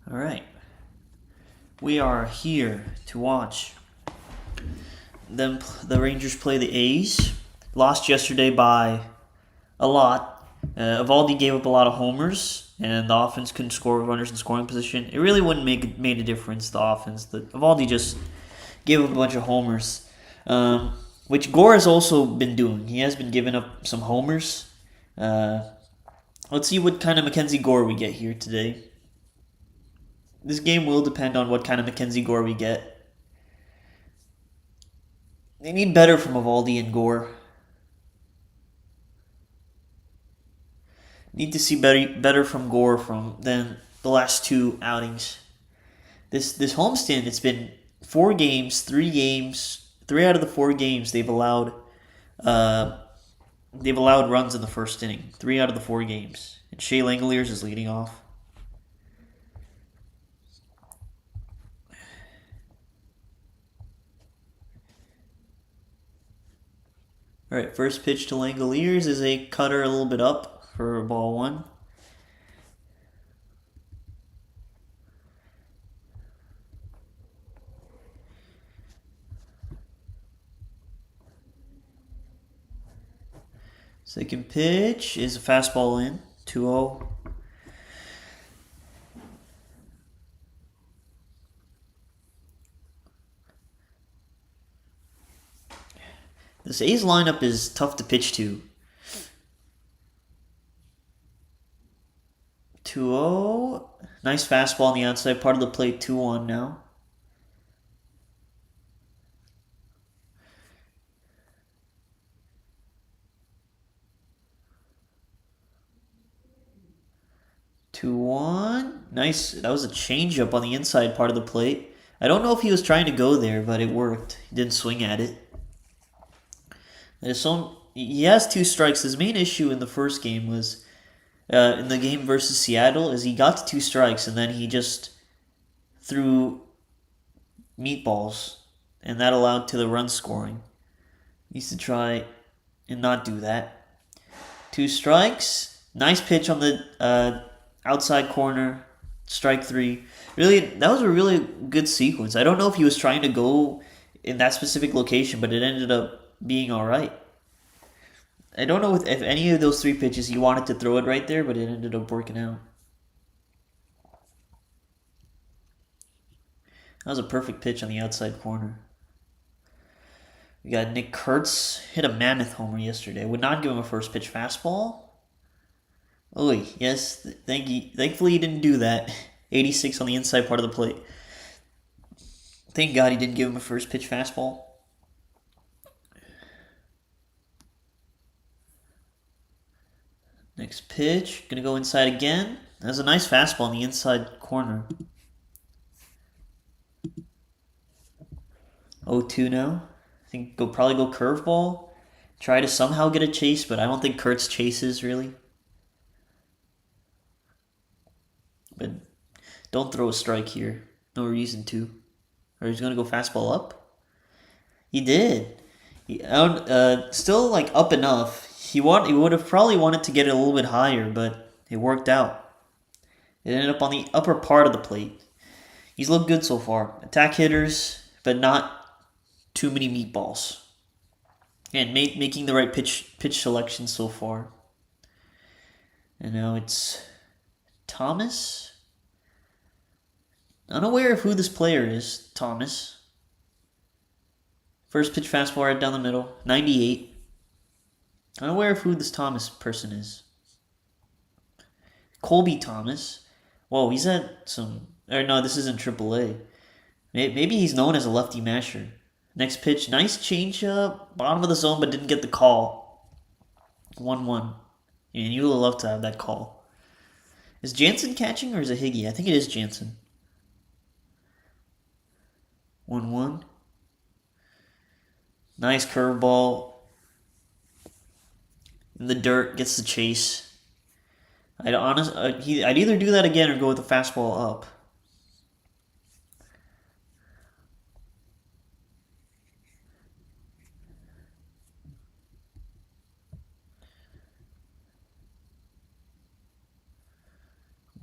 All right. We are here to watch the Rangers play the A's. Lost yesterday by a lot. Evaldi gave up a lot of homers, and the offense couldn't score with runners in scoring position. It really wouldn't made a difference. The offense, Evaldi just gave up a bunch of homers, which Gore has also been doing. He has been giving up some homers. Let's see what kind of Mackenzie Gore we get here today. This game will depend on what kind of Mackenzie Gore we get. They need better from Evaldi and Gore. Need to see better from Gore than the last two outings. This homestand, it's been 4 games, 3 games, 3 out of the 4 games they've allowed runs in the first inning. 3 out of the 4 games. And Shea Langoliers is leading off. All right, first pitch to Langoliers is a cutter a little bit up for ball 1. Second pitch is a fastball in, 2-0. This A's lineup is tough to pitch to. 2-0. Nice fastball on the outside, part of the plate, 2-1 now. Two one. Nice. That was a changeup on the inside part of the plate. I don't know if he was trying to go there, but it worked. He didn't swing at it. He has 2 strikes. His main issue in the first game was in the game versus Seattle is he got to 2 strikes and then he just threw meatballs, and that allowed to the run scoring. He needs to try and not do that. 2 strikes. Nice pitch on the outside corner. Strike 3. Really, that was a really good sequence. I don't know if he was trying to go in that specific location, but it ended up being all right. I don't know if any of those 3 pitches he wanted to throw it right there, but it ended up working out. That was a perfect pitch on the outside corner. We got Nick Kurtz, hit a mammoth homer yesterday. Would not give him a first pitch fastball. Oh, yes, thankfully he didn't do that. 86 on the inside part of the plate. Thank God he didn't give him a first pitch fastball. Next pitch, gonna go inside again. That's a nice fastball in the inside corner. 0-2 now. I think probably go curveball. Try to somehow get a chase, but I don't think Kurtz chases really. But don't throw a strike here. No reason to. Or he's gonna go fastball up. He did. Still like up enough. He would have probably wanted to get it a little bit higher, but it worked out. It ended up on the upper part of the plate. He's looked good so far. Attack hitters, but not too many meatballs. And making the right pitch selection so far. And now it's Thomas. Unaware of who this player is, Thomas. First pitch fastball right down the middle, 98. Unaware of who this Thomas person is. Colby Thomas. Whoa, he's at some... Or no, this isn't AAA. Maybe he's known as a lefty masher. Next pitch, nice changeup. Bottom of the zone, but didn't get the call. 1-1. And you would love to have that call. Is Jansen catching or is it Higgy? I think it is Jansen. 1-1. Nice curveball. In the dirt, gets the chase. I'd either do that again or go with the fastball up.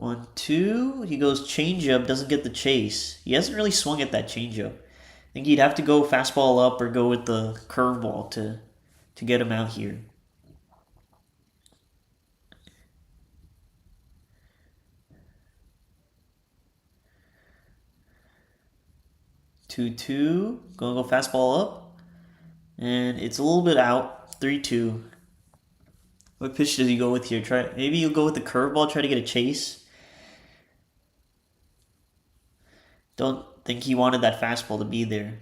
1-2. He goes changeup, doesn't get the chase. He hasn't really swung at that changeup. I think he'd have to go fastball up or go with the curveball to get him out here. 2-2. Gonna go fastball up. And it's a little bit out. 3-2. What pitch does he go with here? Maybe you'll go with the curveball, try to get a chase. Don't think he wanted that fastball to be there.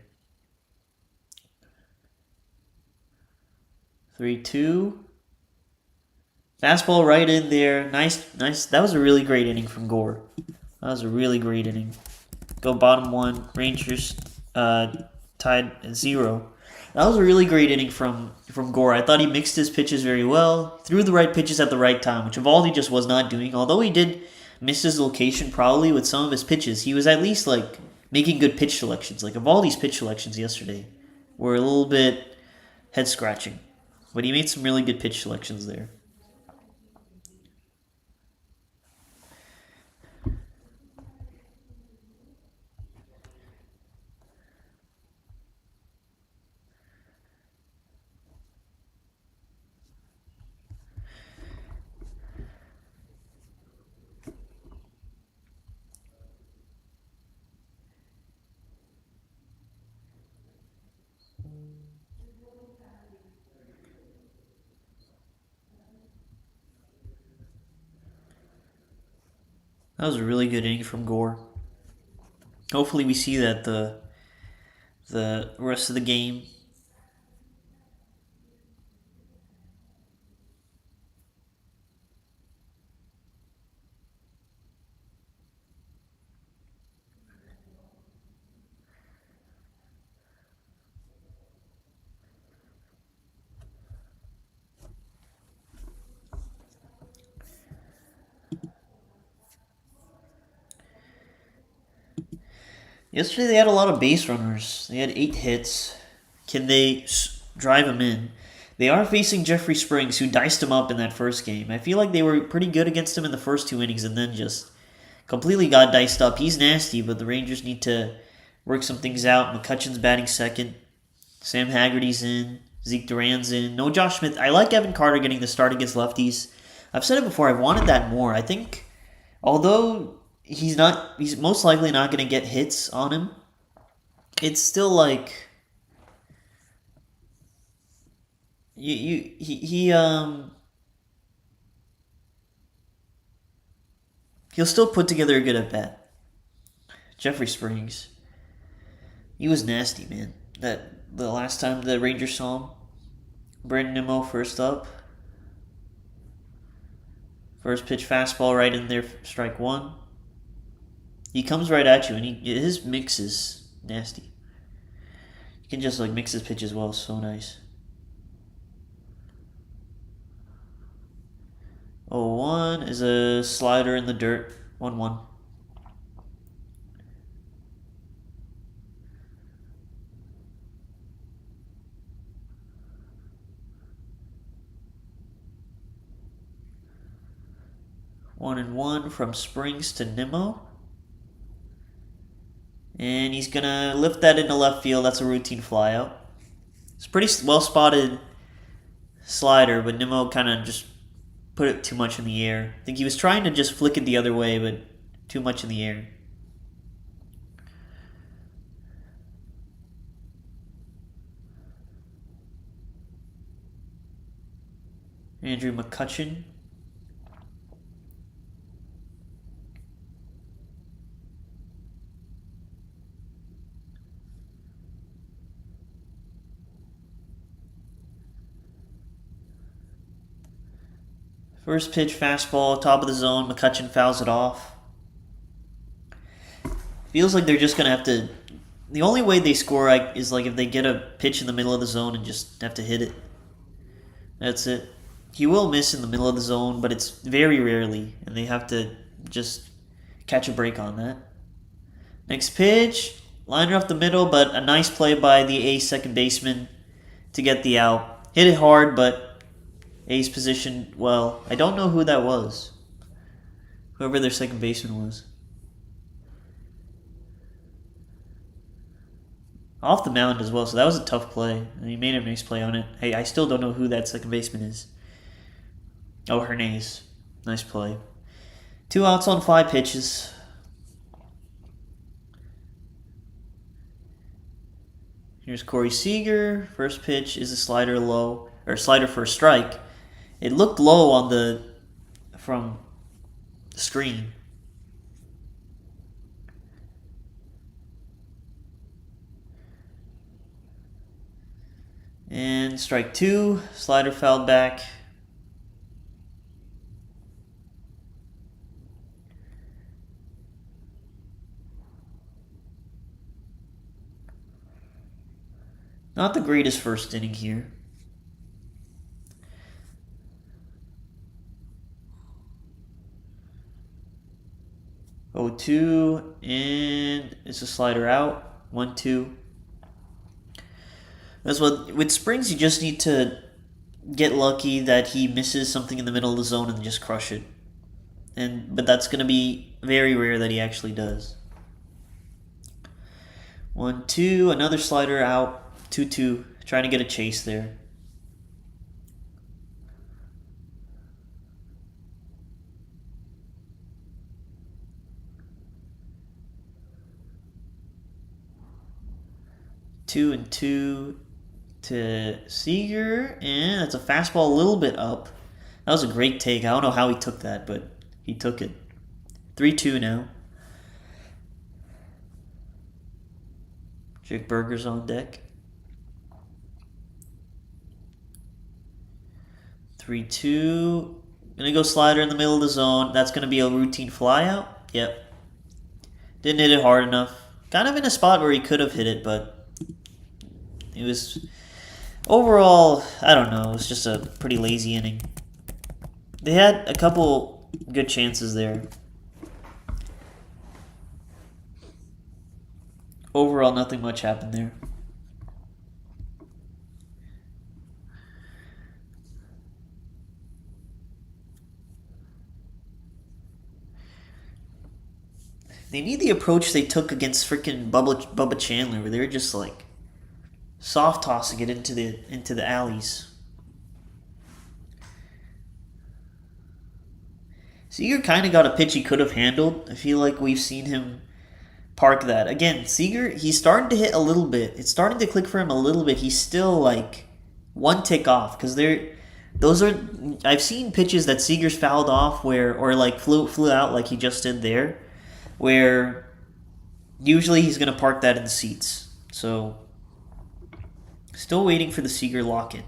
3-2. Fastball right in there. Nice. That was a really great inning from Gore. That was a really great inning. Go bottom one. Rangers tied at 0. That was a really great inning from Gore. I thought he mixed his pitches very well. Threw the right pitches at the right time, which Evaldi just was not doing. Although he did miss his location probably with some of his pitches, he was at least like making good pitch selections. Like Evaldi's pitch selections yesterday were a little bit head scratching. But he made some really good pitch selections there. That was a really good inning from Gore. Hopefully we see that the rest of the game. Yesterday they had a lot of base runners. They had 8 hits. Can they drive them in? They are facing Jeffrey Springs, who diced him up in that first game. I feel like they were pretty good against him in the first 2 innings and then just completely got diced up. He's nasty, but the Rangers need to work some things out. McCutcheon's batting second. Sam Haggerty's in. Zeke Duran's in. No Josh Smith. I like Evan Carter getting the start against lefties. I've said it before. I've wanted that more. I think, although he's most likely not going to get hits on him, it's still like he'll still put together a good at bat. Jeffrey Springs, he was nasty, man. That the last time the Rangers saw him. Brandon Nimmo first up. First pitch fastball right in there, strike 1. He comes right at you, and his mix is nasty. He can just like mix his pitches well, so nice. 0-1 is a slider in the dirt. 1-1. One and one from Springs to Nimmo. And he's going to lift that into left field. That's a routine flyout. It's a pretty well spotted slider, but Nimmo kind of just put it too much in the air. I think he was trying to just flick it the other way, but too much in the air. Andrew McCutcheon. First pitch, fastball, top of the zone. McCutcheon fouls it off. Feels like they're just going to have to... The only way they score is like if they get a pitch in the middle of the zone and just have to hit it. That's it. He will miss in the middle of the zone, but it's very rarely, and they have to just catch a break on that. Next pitch, liner up the middle, but a nice play by the A's second baseman to get the out. Hit it hard, but A's position, well, I don't know who that was. Whoever their second baseman was. Off the mound as well, so that was a tough play. And he made a nice play on it. Hey, I still don't know who that second baseman is. Oh, Hernandez. Nice play. 2 outs on 5 pitches. Here's Corey Seager. First pitch is a slider low, or slider for a strike. It looked low on from the screen. And strike 2, slider fouled back. Not the greatest first inning here. Oh, 2, and it's a slider out. 1-2. That's what with Springs, you just need to get lucky that he misses something in the middle of the zone and just crush it. But that's going to be very rare that he actually does. 1-2, another slider out. 2-2, trying to get a chase there. Two and 2 to Seager, and that's a fastball a little bit up. That was a great take. I don't know how he took that, but he took it. 3-2 now. Jake Berger's on deck. 3-2. Gonna go slider in the middle of the zone. That's gonna be a routine flyout. Yep. Didn't hit it hard enough. Kind of in a spot where he could have hit it, but it was overall, I don't know. It was just a pretty lazy inning. They had a couple good chances there. Overall, nothing much happened there. They need the approach they took against freaking Bubba Chandler, where they were just like soft tossing it into the alleys. Seager kind of got a pitch he could have handled. I feel like we've seen him park that. Again, Seager, he's starting to hit a little bit. It's starting to click for him a little bit. He's still like one tick off because I've seen pitches that Seager's fouled off or like flew out like he just did there, where usually he's going to park that in the seats. So still waiting for the Seager lock-in.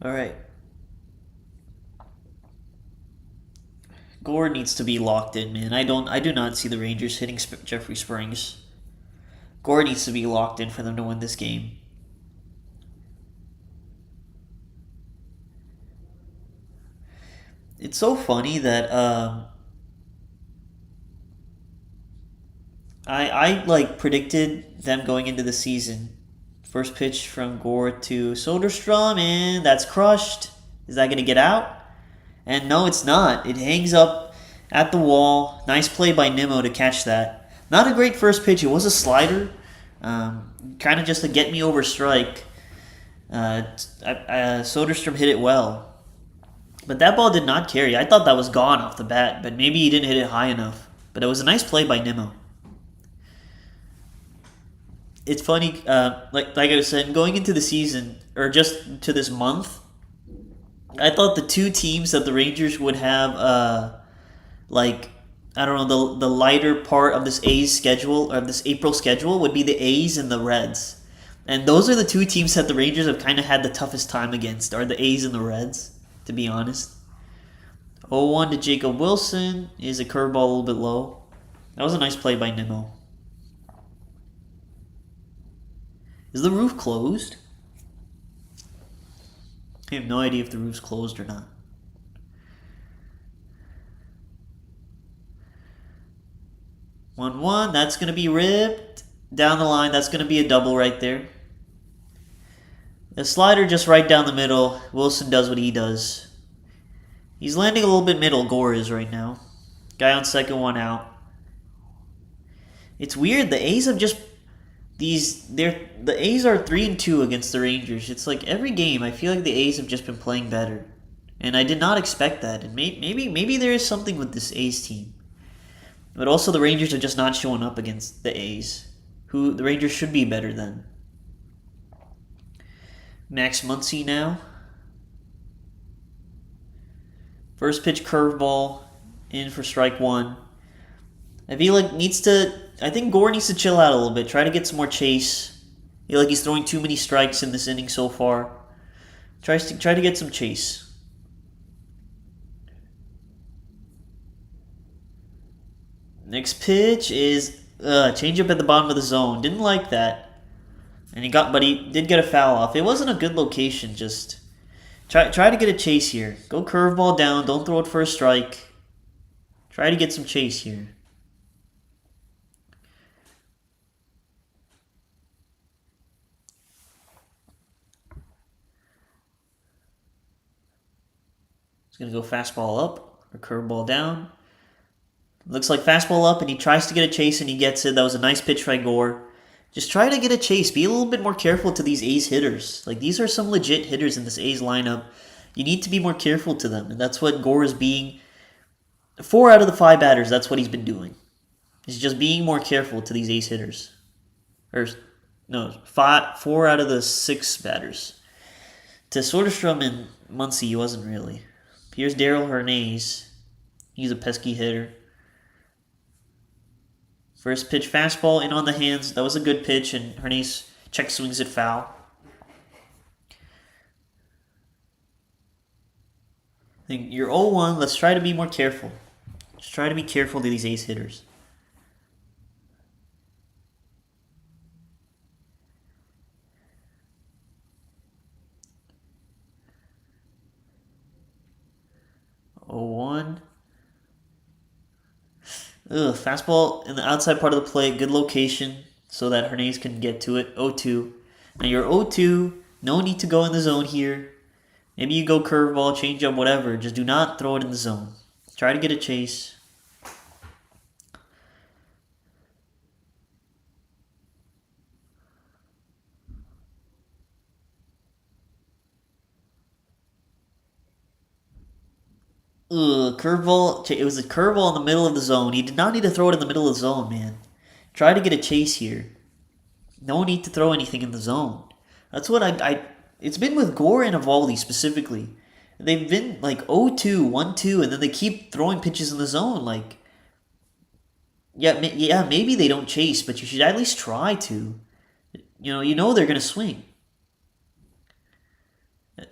All right. Gore needs to be locked in, man. I do not see the Rangers hitting Jeffrey Springs. Gore needs to be locked in for them to win this game. It's so funny that I like predicted them going into the season. First pitch from Gore to Soderstrom, and that's crushed. Is that going to get out? And no, it's not. It hangs up at the wall. Nice play by Nimmo to catch that. Not a great first pitch. It was a slider. Kind of just to get me over strike. Soderstrom hit it well. But that ball did not carry. I thought that was gone off the bat, but maybe he didn't hit it high enough. But it was a nice play by Nimmo. It's funny, like I was saying, going into the season, or just to this month, I thought the two teams that the Rangers would have like, I don't know, the lighter part of this A's schedule, or this April schedule, would be the A's and the Reds. And those are the two teams that the Rangers have kind of had the toughest time against, are the A's and the Reds, to be honest. 0-1 to Jacob Wilson is a curveball a little bit low. That was a nice play by Nimmo. Is the roof closed? I have no idea if the roof's closed or not. 1-1, that's going to be ripped. Down the line, that's going to be a double right there. The slider just right down the middle. Wilson does what he does. He's landing a little bit middle, Gore is right now. Guy on second, one out. It's weird, the A's have just... The A's are 3-2 against the Rangers. It's like every game, I feel like the A's have just been playing better. And I did not expect that. And maybe there is something with this A's team. But also the Rangers are just not showing up against the A's, who the Rangers should be better than. Max Muncy now. First pitch curveball, in for strike one. I feel like I think Gore needs to chill out a little bit. Try to get some more chase. I feel like he's throwing too many strikes in this inning so far. Try to get some chase. Next pitch is changeup at the bottom of the zone. Didn't like that, but he did get a foul off. It wasn't a good location. Just try to get a chase here. Go curveball down. Don't throw it for a strike. Try to get some chase here. He's gonna go fastball up or curveball down. Looks like fastball up, and he tries to get a chase, and he gets it. That was a nice pitch by Gore. Just try to get a chase. Be a little bit more careful to these A's hitters. Like, these are some legit hitters in this A's lineup. You need to be more careful to them, and that's what Gore is being. 4 out of the 5 batters, that's what he's been doing. He's just being more careful to these A's hitters. Or, no, 4 out of the 6 batters. To Soderstrom and Muncy, he wasn't really. Here's Daryl Hernandez. He's a pesky hitter. First pitch fastball in on the hands. That was a good pitch, and Hernandez check swings it foul. I think you're 0-1. Let's try to be more careful. Just try to be careful to these A's hitters. Fastball in the outside part of the plate. Good location so that Hernandez can get to it. 0-2. Now you're 0-2. No need to go in the zone here. Maybe you go curveball, changeup, whatever. Just do not throw it in the zone. Try to get a chase. Curveball. It was a curveball in the middle of the zone. He did not need to throw it in the middle of the zone, man. Try to get a chase here. No need to throw anything in the zone. That's what it's been with Gore and Eovaldi specifically. They've been like 0-2, 1-2, and then they keep throwing pitches in the zone. Like, yeah, maybe they don't chase, but you should at least try to. You know they're gonna swing.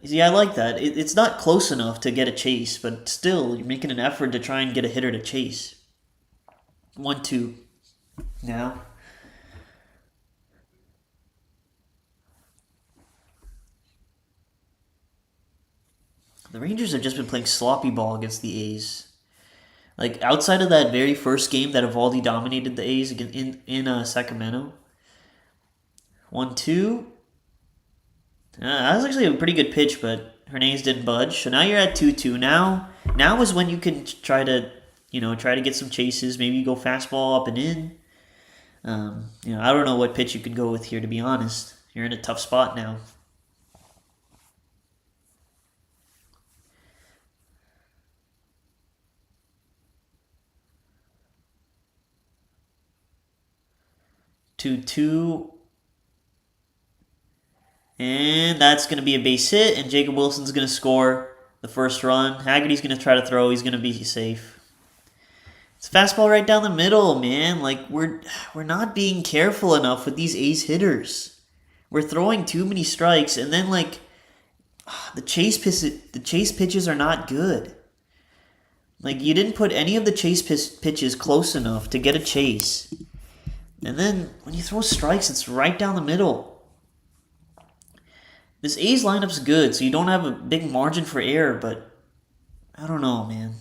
See, I like that. It's not close enough to get a chase, but still, you're making an effort to try and get a hitter to chase. 1-2 now. The Rangers have just been playing sloppy ball against the A's. Like, outside of that very first game that Eovaldi dominated the A's in Sacramento. 1-2. That was actually a pretty good pitch, but Hernandez didn't budge. So now you're at 2-2. Now is when you can try to get some chases. Maybe you go fastball up and in. I don't know what pitch you could go with here, to be honest. You're in a tough spot now. Two. And that's going to be a base hit, and Jacob Wilson's going to score the first run. Haggerty's going to try to throw. He's going to be safe. It's fastball right down the middle, man. Like we're not being careful enough with these ace hitters. We're throwing too many strikes, and then like the chase pitches are not good. Like you didn't put any of the pitches close enough to get a chase, and then when you throw strikes, it's right down the middle. This A's lineup's good, so you don't have a big margin for error, but I don't know, man.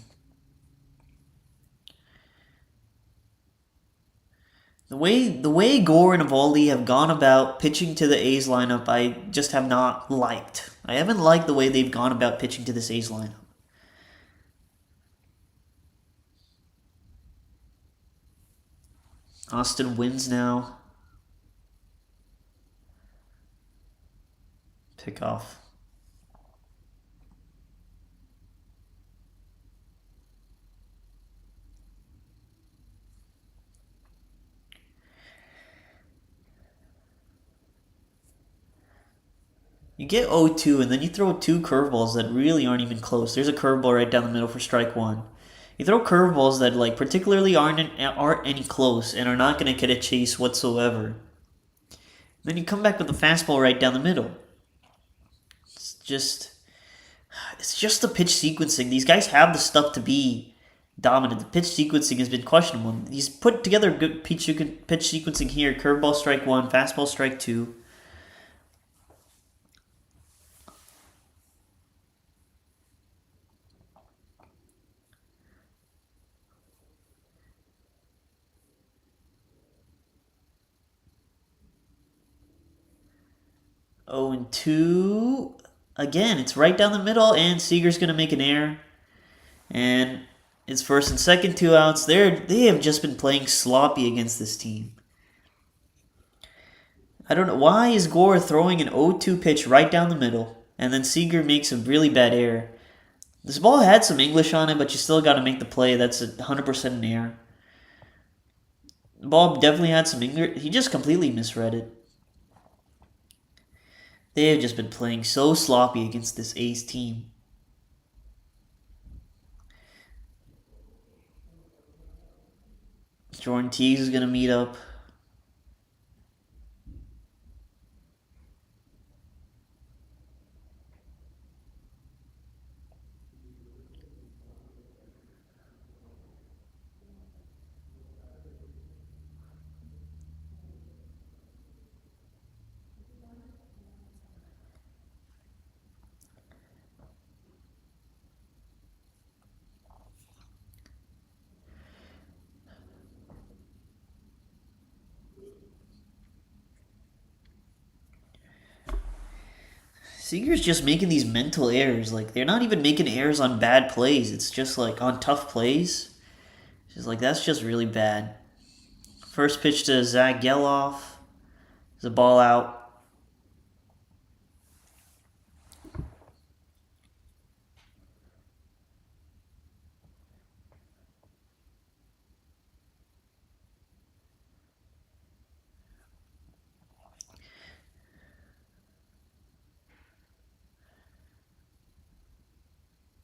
The way Gore and Evaldi have gone about pitching to the A's lineup, I just have not liked. I haven't liked the way they've gone about pitching to this A's lineup. Austin wins now. Pick off. You get 0-2, and then you throw two curveballs that really aren't even close. There's a curveball right down the middle for strike one. You throw curveballs that like particularly aren't any close and are not going to get a chase whatsoever. Then you come back with a fastball right down the middle. It's just the pitch sequencing. These guys have the stuff to be dominant. The pitch sequencing has been questionable. He's put together good pitch sequencing here. Curveball strike one, fastball strike two. Oh, and 2. Again, it's right down the middle, and Seager's going to make an error. And it's first and second, 2 outs. They have just been playing sloppy against this team. I don't know. Why is Gore throwing an 0-2 pitch right down the middle, and then Seager makes a really bad error? This ball had some English on it, but you still got to make the play. That's 100% an error. The ball definitely had some English. He just completely misread it. They have just been playing so sloppy against this A's team. Jordan Teagues is going to meet up. Seager's just making these mental errors. Like, they're not even making errors on bad plays. It's just, like, on tough plays. It's just, like, that's just really bad. First pitch to Zach Geloff. There's a ball out.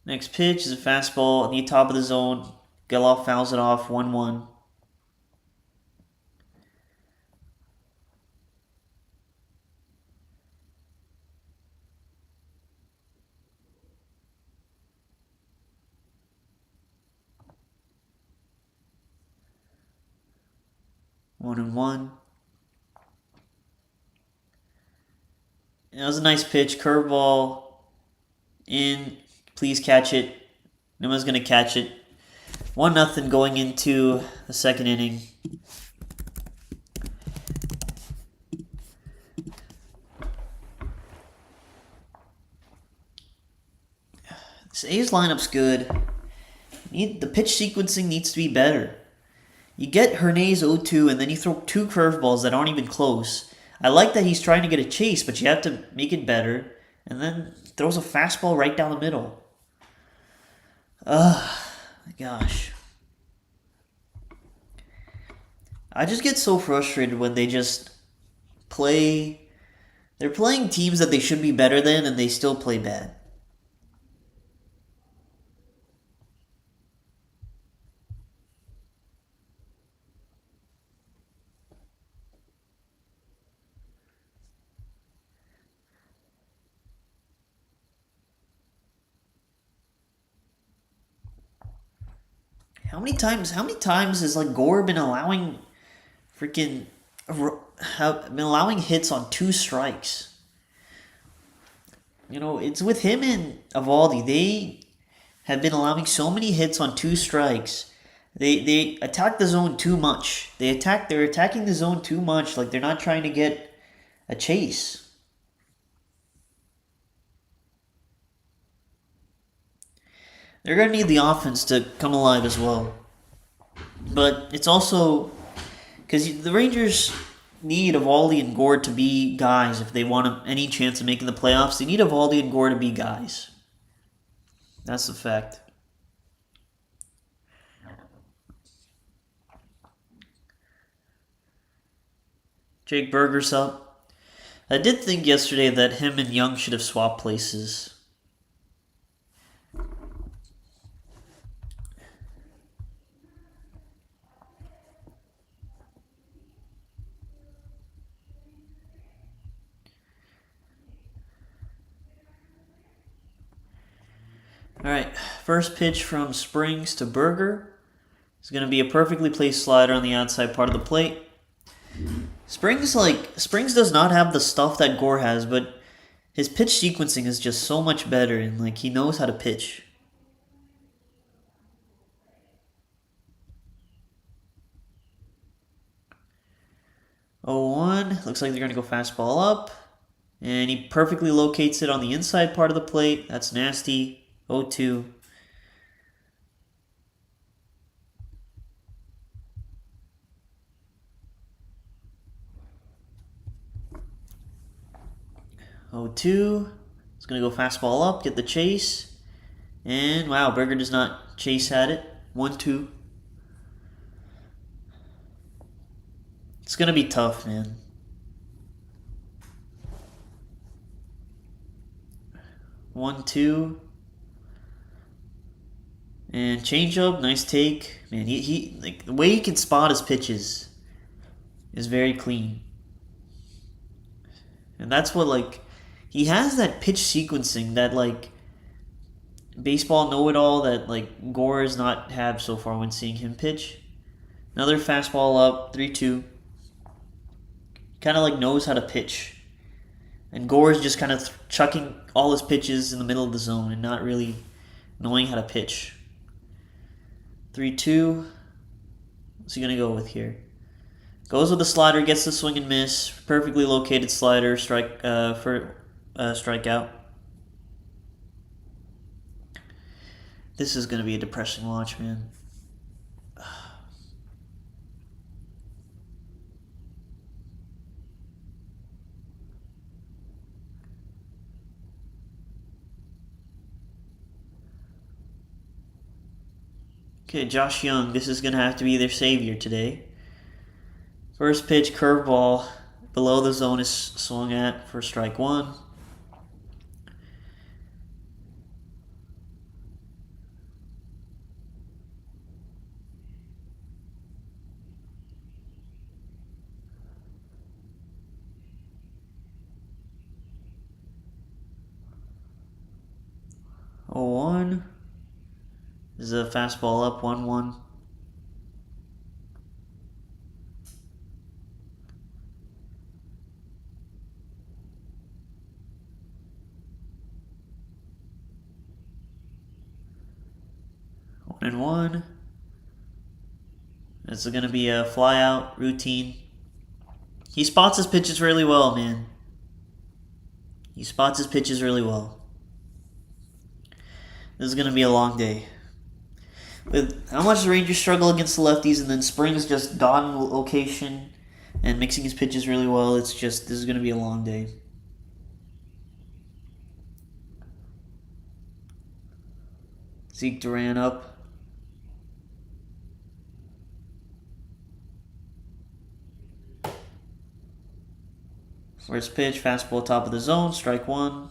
Next pitch is a fastball at the top of the zone. Geloff fouls it off, 1-1. One and one. And that was a nice pitch. Curveball in. Please catch it. No one's going to catch it. 1-0 going into the second inning. This A's lineup's good. The pitch sequencing needs to be better. You get Hernandez 0-2 and then you throw two curveballs that aren't even close. I like that he's trying to get a chase, but you have to make it better. And then throws a fastball right down the middle. Ugh, gosh. I just get so frustrated when they just play. They're playing teams that they should be better than, and they still play bad. How many times has like Gore been allowing freaking been allowing hits on 2 strikes? You know, it's with him and Evaldi. They have been allowing so many hits on 2 strikes. They attack the zone too much. They're attacking the zone too much. Like they're not trying to get a chase. They're gonna need the offense to come alive as well. But it's also because the Rangers need Evaldi and Gord to be guys if they want any chance of making the playoffs. They need Evaldi and Gord to be guys. That's the fact. Jake Berger's up. I did think yesterday that him and Young should have swapped places. Alright, first pitch from Springs to Berger. It's going to be a perfectly placed slider on the outside part of the plate. Springs does not have the stuff that Gore has, but his pitch sequencing is just so much better, and like he knows how to pitch. Oh, 1. Looks like they're going to go fastball up. And he perfectly locates it on the inside part of the plate. That's nasty. 0-2. Oh, 2. It's going to go fastball up, get the chase. And wow, Berger does not chase at it. 1-2. It's going to be tough, man. 1-2. And changeup, nice take. Man, he like the way he can spot his pitches is very clean. And that's what like he has that pitch sequencing that like baseball know-it-all that like Gore has not had so far when seeing him pitch. Another fastball up, 3-2. Kind of like knows how to pitch. And Gore is just kind of chucking all his pitches in the middle of the zone and not really knowing how to pitch. 3-2. What's he going to go with here? Goes with the slider, gets the swing and miss. Perfectly located slider, strikeout. This is going to be a depressing watch, man. Okay, Josh Young, this is going to have to be their savior today. First pitch, curveball, below the zone is swung at for strike 1. Oh, 1. This is a fastball up, 1-1. One and 1. This is going to be a fly out routine. He spots his pitches really well, man. He spots his pitches really well. This is going to be a long day. With how much the Rangers struggle against the lefties, and then Springs just dotting location and mixing his pitches really well, this is going to be a long day. Zeke Duran up. First pitch, fastball top of the zone, strike 1.